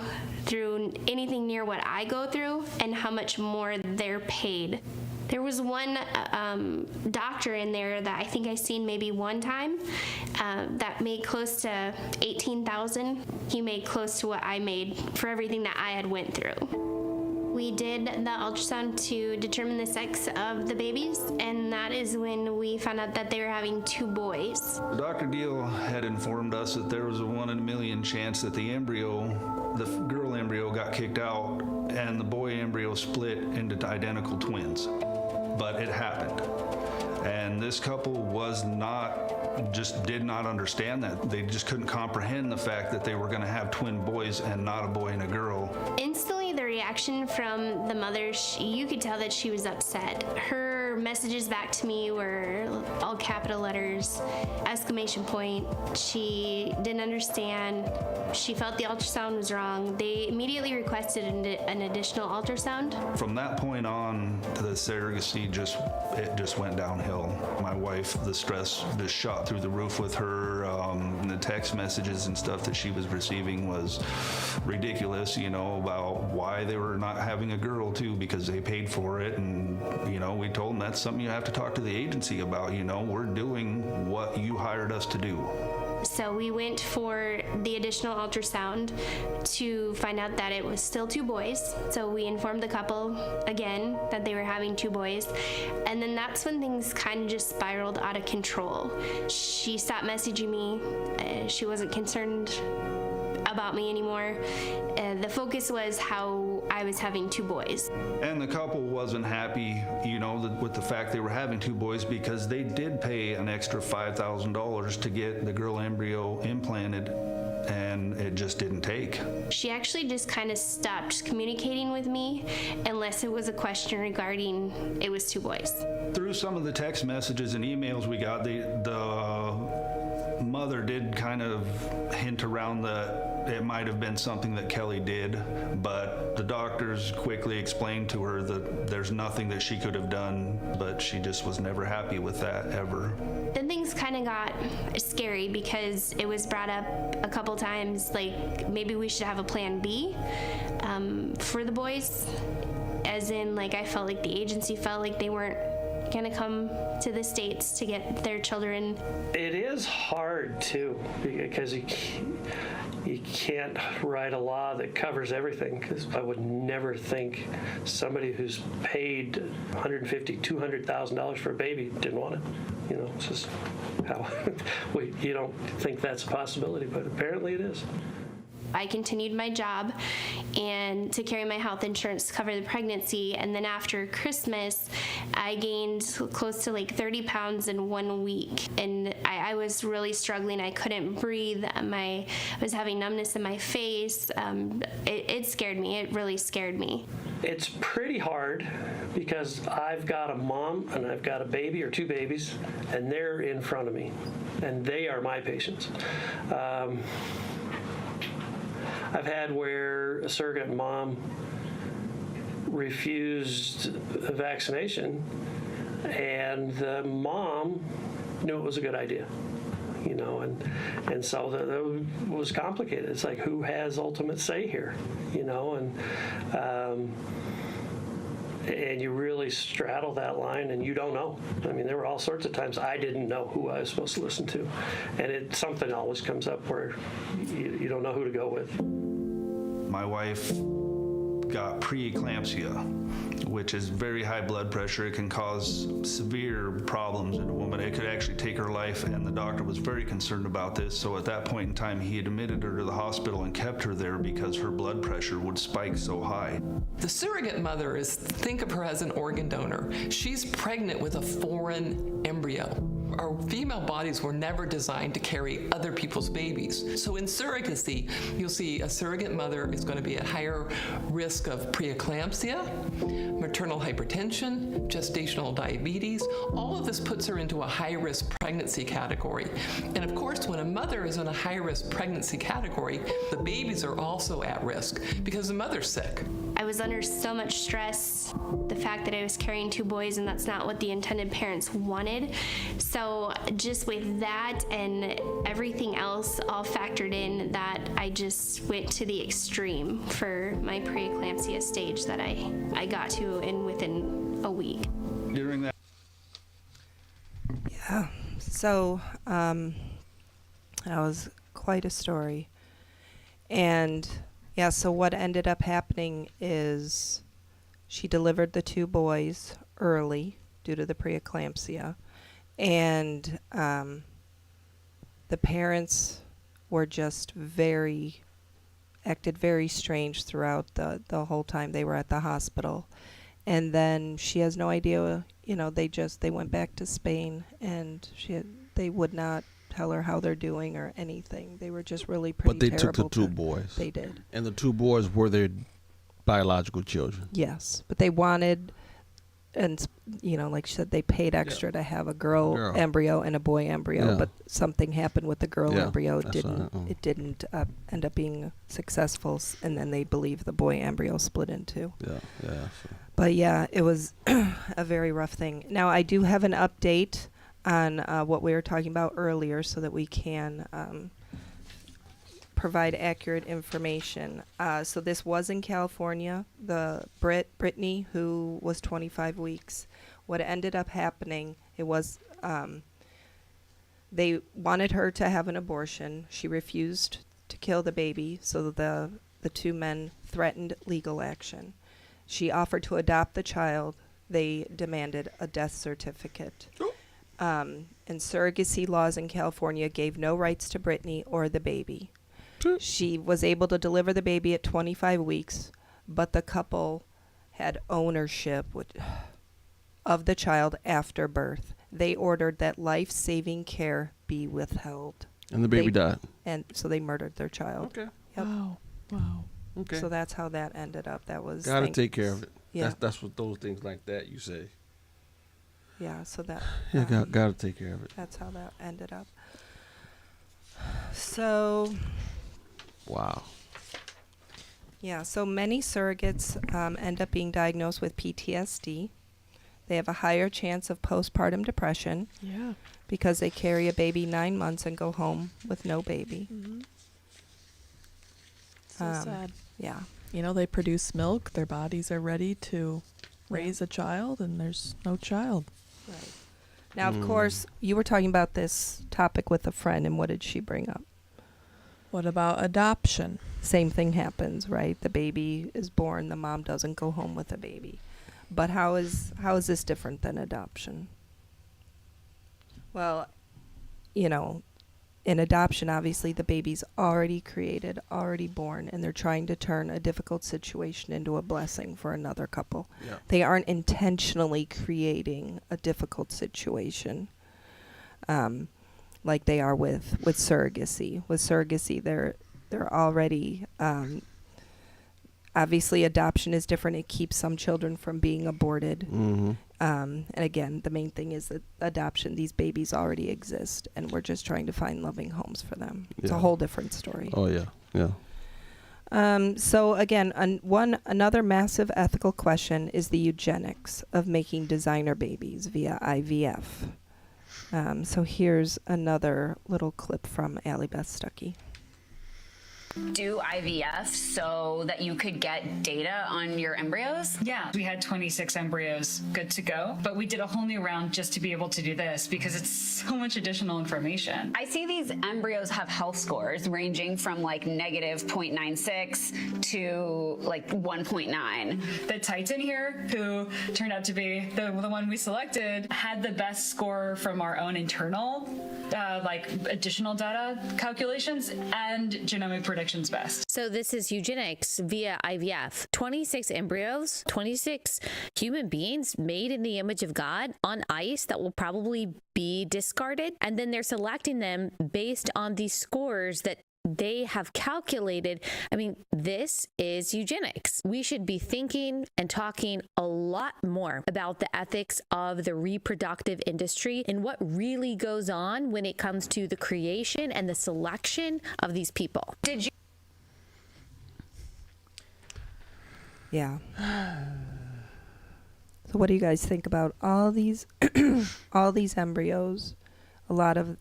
through anything near what I go through, and how much more they're paid. There was one doctor in there that I think I seen maybe one time that made close to $18,000. He made close to what I made for everything that I had went through. We did the ultrasound to determine the sex of the babies, and that is when we found out that they were having 2 boys. Dr. Deal had informed us that there was a 1 in a million chance that the girl embryo got kicked out and the boy embryo split into identical twins. But it happened. And this couple did not understand that. They just couldn't comprehend the fact that they were going to have twin boys and not a boy and a girl. Instantly, the reaction from the mother, you could tell that she was upset. Her messages back to me were all capital letters, exclamation point. She didn't understand. She felt the ultrasound was wrong. They immediately requested an additional ultrasound. From that point on, the surrogacy just went downhill. My wife, the stress just shot through the roof with her. The text messages and stuff that she was receiving was ridiculous, about why they were not having a girl too, because they paid for it. And, we told them that's something you have to talk to the agency about. We're doing what you hired us to do. So we went for the additional ultrasound to find out that it was still 2 boys. So we informed the couple again that they were having 2 boys. And then that's when things kind of just spiraled out of control. She stopped messaging me. She wasn't concerned about me anymore. The focus was how I was having 2 boys. And the couple wasn't happy, with the fact they were having 2 boys, because they did pay an extra $5,000 to get the girl embryo implanted, and it just didn't take. She actually just kind of stopped communicating with me unless it was a question regarding it was 2 boys. Through some of the text messages and emails we got, the mother did kind of hint around that it might have been something that Kelly did, but the doctors quickly explained to her that there's nothing that she could have done, but she just was never happy with that ever. Then things kind of got scary because it was brought up a couple times, like maybe we should have a plan B for the boys, as in I felt like the agency felt like they weren't gonna come to the States to get their children. It is hard too, because you can't write a law that covers everything, because I would never think somebody who's paid $150,000, $200,000 for a baby didn't want it. You know, it's just how you don't think that's a possibility, but apparently it is. I continued my job and to carry my health insurance to cover the pregnancy, and then after Christmas I gained close to like 30 pounds in 1 week, and I was really struggling. I couldn't breathe. I was having numbness in my face. It scared me. It really scared me. It's pretty hard because I've got a mom and I've got a baby or two babies, and they're in front of me, and they are my patients. I've had where a surrogate mom refused a vaccination, and the mom knew it was a good idea, you know, and so that was complicated. It's like, who has ultimate say here, you know, and you really straddle that line, and you don't know. I mean, there were all sorts of times I didn't know who I was supposed to listen to, and something always comes up where you don't know who to go with. My wife got preeclampsia, which is very high blood pressure. It can cause severe problems in a woman. It could actually take her life, and the doctor was very concerned about this. So at that point in time, he admitted her to the hospital and kept her there because her blood pressure would spike so high. The surrogate mother think of her as an organ donor. She's pregnant with a foreign embryo. Our female bodies were never designed to carry other people's babies. So in surrogacy, you'll see a surrogate mother is going to be at higher risk of preeclampsia, maternal hypertension, gestational diabetes. All of this puts her into a high-risk pregnancy category. And of course, when a mother is in a high-risk pregnancy category, the babies are also at risk because the mother's sick. I was under so much stress, the fact that I was carrying two boys, and that's not what the intended parents wanted. So just with that and everything else all factored in, that I just went to the extreme for my preeclampsia stage that I got to within a week. During that. Yeah. So that was quite a story. And yeah, so what ended up happening is she delivered the two boys early due to the preeclampsia. And the parents were just acted very strange throughout the whole time they were at the hospital. And then she has no idea, you know, they went back to Spain, and they would not tell her how they're doing or anything. They were just really pretty terrible. But they took the two boys. They did. And the two boys were their biological children. Yes, but they wanted, and you know, like she said, they paid extra to have a girl embryo and a boy embryo, but something happened with the girl embryo. It didn't end up being successful, and then they believe the boy embryo split in two. But yeah, it was a very rough thing. Now I do have an update on what we were talking about earlier, so that we can provide accurate information. So this was in California. The Brittany, who was 25 weeks, what ended up happening, it was they wanted her to have an abortion. She refused to kill the baby, so the two men threatened legal action. She offered to adopt the child. They demanded a death certificate. And surrogacy laws in California gave no rights to Brittany or the baby. She was able to deliver the baby at 25 weeks, but the couple had ownership of the child after birth. They ordered that life-saving care be withheld. And the baby died. And so they murdered their child. Okay. Yep. Wow. Okay. So that's how that ended up. That was gotta take care of it. Yeah. That's what those things like that you say. Yeah. So that. Yeah, gotta take care of it. That's how that ended up. So. Wow. Yeah. So many surrogates end up being diagnosed with PTSD. They have a higher chance of postpartum depression. Yeah. Because they carry a baby 9 months and go home with no baby. Mm-hmm. So sad. Yeah. You know, they produce milk. Their bodies are ready to raise a child, and there's no child. Right. Now, of course, you were talking about this topic with a friend, and what did she bring up? What about adoption? Same thing happens, right? The baby is born, the mom doesn't go home with the baby. But how is this different than adoption? Well, you know, in adoption, obviously the baby's already created, already born, and they're trying to turn a difficult situation into a blessing for another couple. Yeah. They aren't intentionally creating a difficult situation, like they are with surrogacy. With surrogacy, they're already obviously adoption is different. It keeps some children from being aborted. Mm-hmm. And again, the main thing is that adoption, these babies already exist, and we're just trying to find loving homes for them. It's a whole different story. Oh, yeah. Yeah. So again, another massive ethical question is the eugenics of making designer babies via IVF. So here's another little clip from Allie Beth Stuckey. Do IVF so that you could get data on your embryos? Yeah, we had 26 embryos good to go, but we did a whole new round just to be able to do this because it's so much additional information. I see these embryos have health scores ranging from like negative 0.96 to like 1.9. The Titan here, who turned out to be the one we selected, had the best score from our own internal, additional data calculations and genomic predictions best. So this is eugenics via IVF. 26 embryos, 26 human beings made in the image of God on ice that will probably be discarded. And then they're selecting them based on the scores that they have calculated. I mean, this is eugenics. We should be thinking and talking a lot more about the ethics of the reproductive industry and what really goes on when it comes to the creation and the selection of these people. Did you? Yeah. So what do you guys think about all these all these embryos? A lot of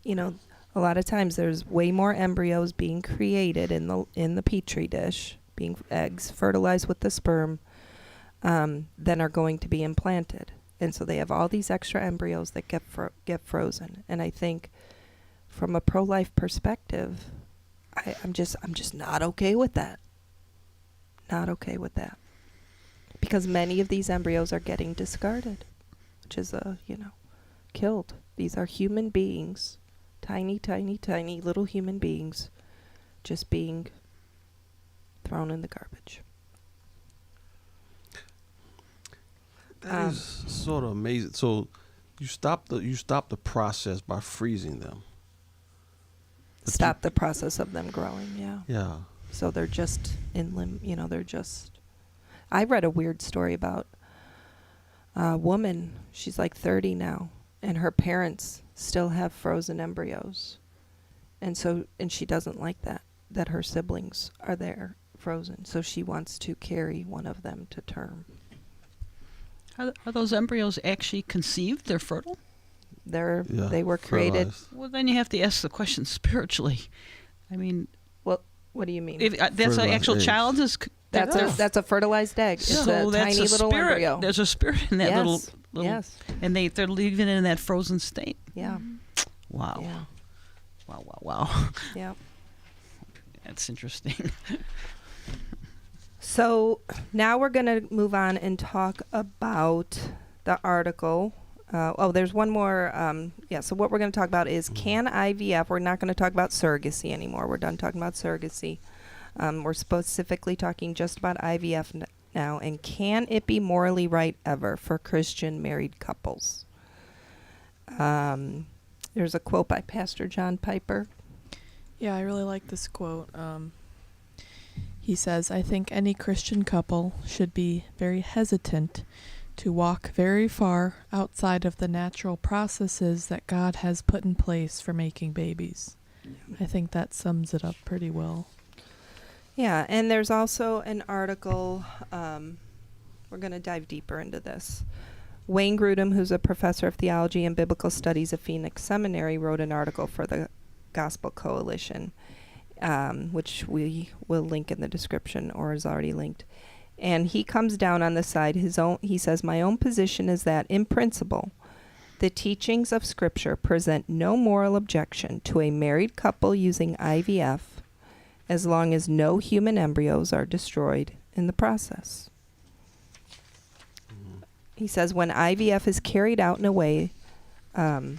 times there's way more embryos being created in the petri dish, being eggs fertilized with the sperm, than are going to be implanted. And so they have all these extra embryos that get frozen. And I think from a pro-life perspective, I'm just not okay with that. Not okay with that. Because many of these embryos are getting discarded, which is killed. These are human beings, tiny, tiny, tiny little human beings, just being thrown in the garbage. That is sort of amazing. So you stop the process by freezing them. Stop the process of them growing. Yeah. Yeah. So they're just in they're just. I read a weird story about a woman. She's like 30 now, and her parents still have frozen embryos, and she doesn't like that her siblings are there frozen. So she wants to carry one of them to term. Are those embryos actually conceived? They're fertile? They were created. Fertilized. Well, then you have to ask the question spiritually. I mean, well, what do you mean? If that's an actual eggs. child is. That's a fertilized egg. It's So a that's tiny little spirit. embryo. There's a spirit in that little. Yes. And they're leaving it in that frozen state. Yeah. Wow. Yeah. Wow. Yeah. That's interesting. So now we're going to move on and talk about the article. There's one more. So what we're going to talk about is can IVF, we're not going to talk about surrogacy anymore. We're done talking about surrogacy. We're specifically talking just about IVF now. And can it be morally right ever for Christian married couples? There's a quote by Pastor John Piper. Yeah, I really like this quote. He says, I think any Christian couple should be very hesitant to walk very far outside of the natural processes that God has put in place for making babies. I think that sums it up pretty well. Yeah, and there's also an article, we're going to dive deeper into this. Wayne Grudem, who's a professor of theology and biblical studies at Phoenix Seminary, wrote an article for the Gospel Coalition, which we will link in the description or is already linked. And he comes down on the side, he says, my own position is that, in principle, The teachings of Scripture present no moral objection to a married couple using IVF as long as no human embryos are destroyed in the process. He says when IVF is carried out in a way that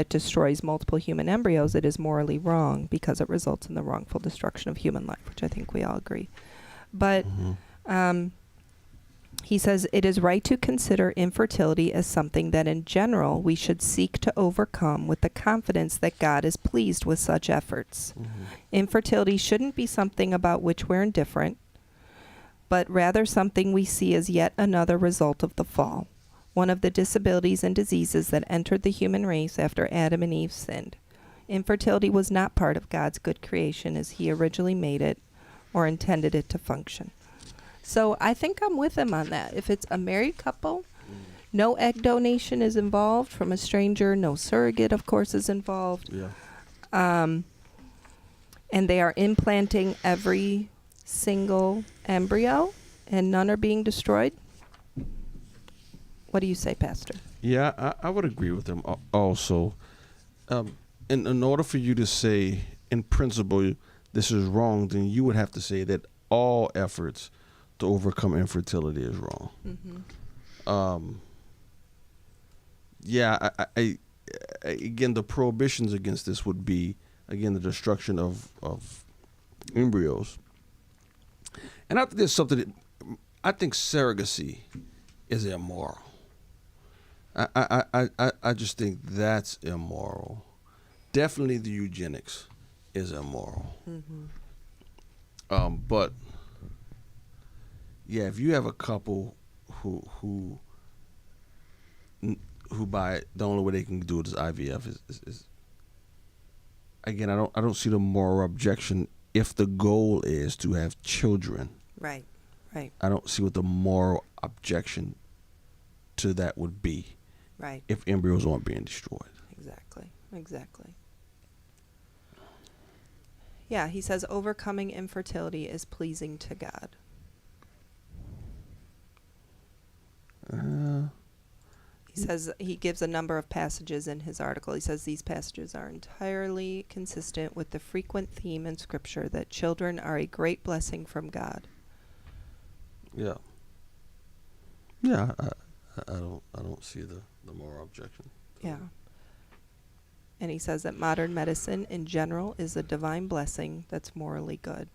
destroys multiple human embryos, it is morally wrong because it results in the wrongful destruction of human life, which I think we all agree. But he says it is right to consider infertility as something that in general we should seek to overcome with the confidence that God is pleased with such efforts. Infertility shouldn't be something about which we're indifferent, but rather something we see as yet another result of the fall, one of the disabilities and diseases that entered the human race after Adam and Eve sinned. Infertility was not part of God's good creation as he originally made it or intended it to function. So I think I'm with him on that. If it's a married couple, no egg donation is involved from a stranger, no surrogate, of course, is involved. Yeah. And they are implanting every single embryo and none are being destroyed. What do you say, Pastor? Yeah, I would agree with him also. In order for you to say, in principle, this is wrong, then you would have to say that all efforts to overcome infertility is wrong. I again, the prohibitions against this would be, again, the destruction of embryos. And I think there's something I think surrogacy is immoral. I just think that's immoral. Definitely the eugenics is immoral. But yeah, if you have a couple who by the only way they can do it is IVF is again, I don't see the moral objection if the goal is to have children. Right. I don't see what the moral objection to that would be. Right. If embryos aren't being destroyed. Exactly. Yeah, he says overcoming infertility is pleasing to God. He says he gives a number of passages in his article. He says these passages are entirely consistent with the frequent theme in Scripture that children are a great blessing from God. Yeah. I don't see the moral objection. Yeah. And he says that modern medicine in general is a divine blessing that's morally good.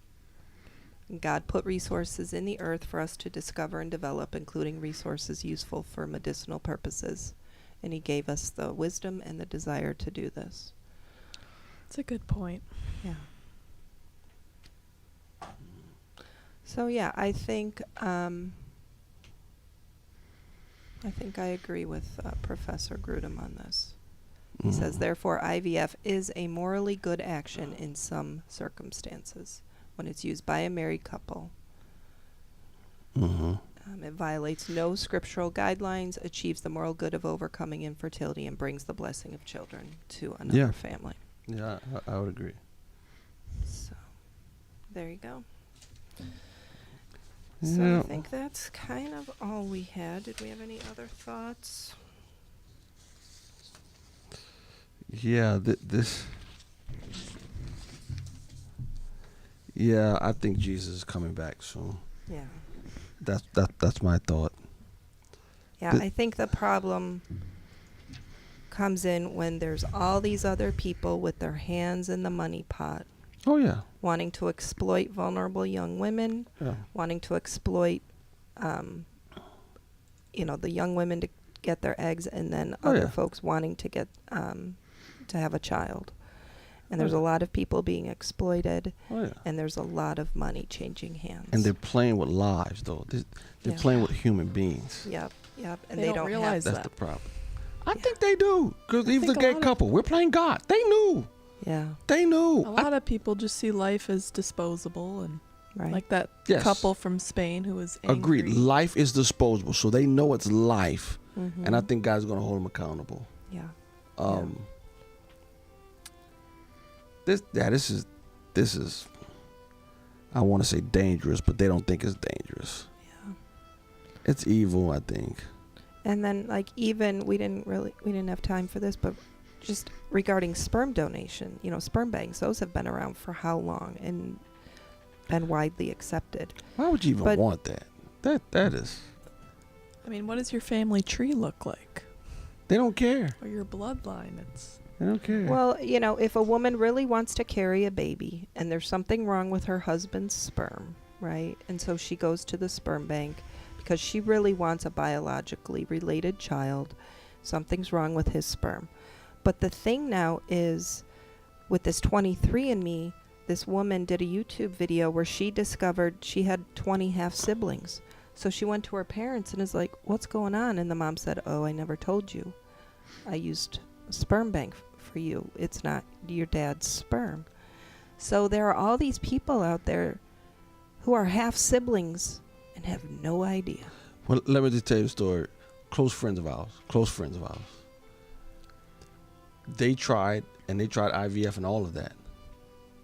And God put resources in the earth for us to discover and develop, including resources useful for medicinal purposes. And he gave us the wisdom and the desire to do this. That's a good point. Yeah. So yeah, I think I agree with Professor Grudem on this. He says, therefore, IVF is a morally good action in some circumstances when it's used by a married couple. It violates no scriptural guidelines, achieves the moral good of overcoming infertility, and brings the blessing of children to another family. Yeah, I would agree. So, there you go. So I think that's kind of all we had. Did we have any other thoughts? Yeah, Yeah, I think Jesus is coming back soon. Yeah. That's my thought. Yeah, I think the problem comes in when there's all these other people with their hands in the money pot. Oh yeah. Wanting to exploit vulnerable young women, wanting to exploit, the young women to get their eggs, and then other folks wanting to get to have a child. And there's a lot of people being exploited, and there's a lot of money changing hands. And they're playing with lives, though. They're playing with human beings. Yep. And they don't realize that's that. the problem. I think they do, because even the gay couple, we're playing God. They knew. Yeah. They knew. A lot of people just see life as disposable, and like that couple from Spain who was angry. Agreed. Life is disposable, so they know it's life, and I think God's going to hold them accountable. Yeah. This is I want to say dangerous, but they don't think it's dangerous. Yeah. It's evil, I think. And then, like, even we didn't have time for this, but just regarding sperm donation, sperm banks, those have been around for how long and been widely accepted. Why would you even want that? That is. I mean, what does your family tree look like? They don't care. Or your bloodline? They don't care. Well, if a woman really wants to carry a baby and there's something wrong with her husband's sperm, right? And so she goes to the sperm bank because she really wants a biologically related child. Something's wrong with his sperm. But the thing now is, with this 23andMe, this woman did a YouTube video where she discovered she had 20 half-siblings. So she went to her parents and is like, what's going on? And the mom said, oh, I never told you. I used a sperm bank for you. It's not your dad's sperm. So there are all these people out there who are half-siblings and have no idea. Well, let me just tell you a story. Close friends of ours. They tried IVF and all of that.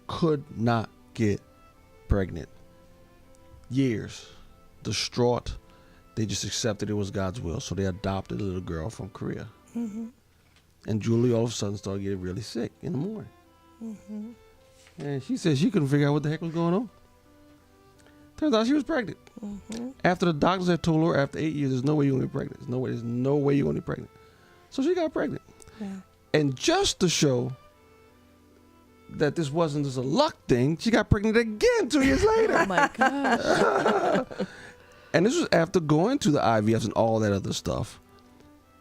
Could not get pregnant. Years. Distraught. They just accepted it was God's will. So they adopted a little girl from Korea. Mm-hmm. And Julie all of a sudden started getting really sick in the morning. Mm-hmm. And she said she couldn't figure out what the heck was going on. Turns out she was pregnant. Mm-hmm. After the doctors had told her after 8 years, there's no way you're going to be pregnant. There's no way you're going to be pregnant. So she got pregnant. Yeah. And just to show that this wasn't just a luck thing, she got pregnant again 2 years later. Oh my gosh. And this was after going to the IVFs and all that other stuff.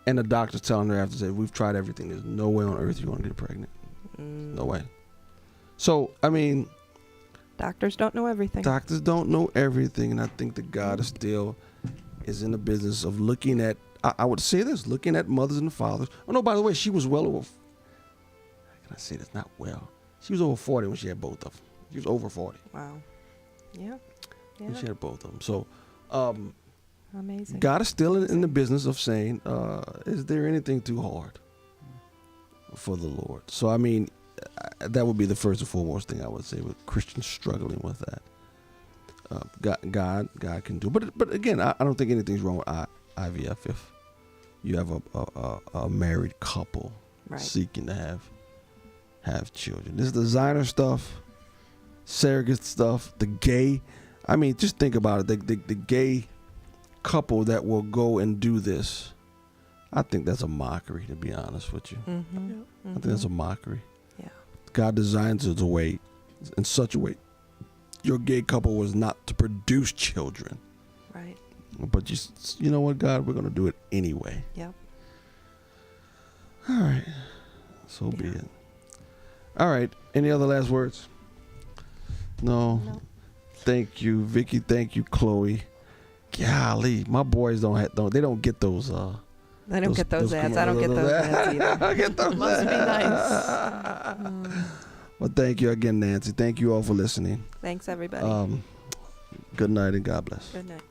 And the doctor's telling her after, say, we've tried everything. There's no way on earth you're going to get pregnant. No way. So, I mean, doctors don't know everything. Doctors don't know everything. And I think that God is still is in the business of looking at, I would say this, looking at mothers and fathers. Oh, no, by the way, she was well over, how can I say this? Not well. She was over 40 when she had both of them. She was over 40. Wow. Yeah. When she had both of them. So, amazing. God is still in the business of saying, is there anything too hard for the Lord? So, I mean, that would be the first and foremost thing I would say with Christians struggling with that. God can do. But again, I don't think anything's wrong with IVF if you have a married couple seeking to have children. This designer stuff, surrogate stuff, the gay. I mean, just think about it. The gay couple that will go and do this, I think that's a mockery, to be honest with you. Mm-hmm. Yep. I think that's a mockery. Yeah. God designs it in such a way. Your gay couple was not to produce children. Right. But you know what, God, we're going to do it anyway. Yep. All right. So be it. All right. Any other last words? No. Thank you, Vicki. Thank you, Chloe. Golly, my boys don't get those. They don't get those ads. I don't get those ads either. I don't get those. Must be nice. Well, thank you again, Nancy. Thank you all for listening. Thanks, everybody. Good night and God bless. Good night.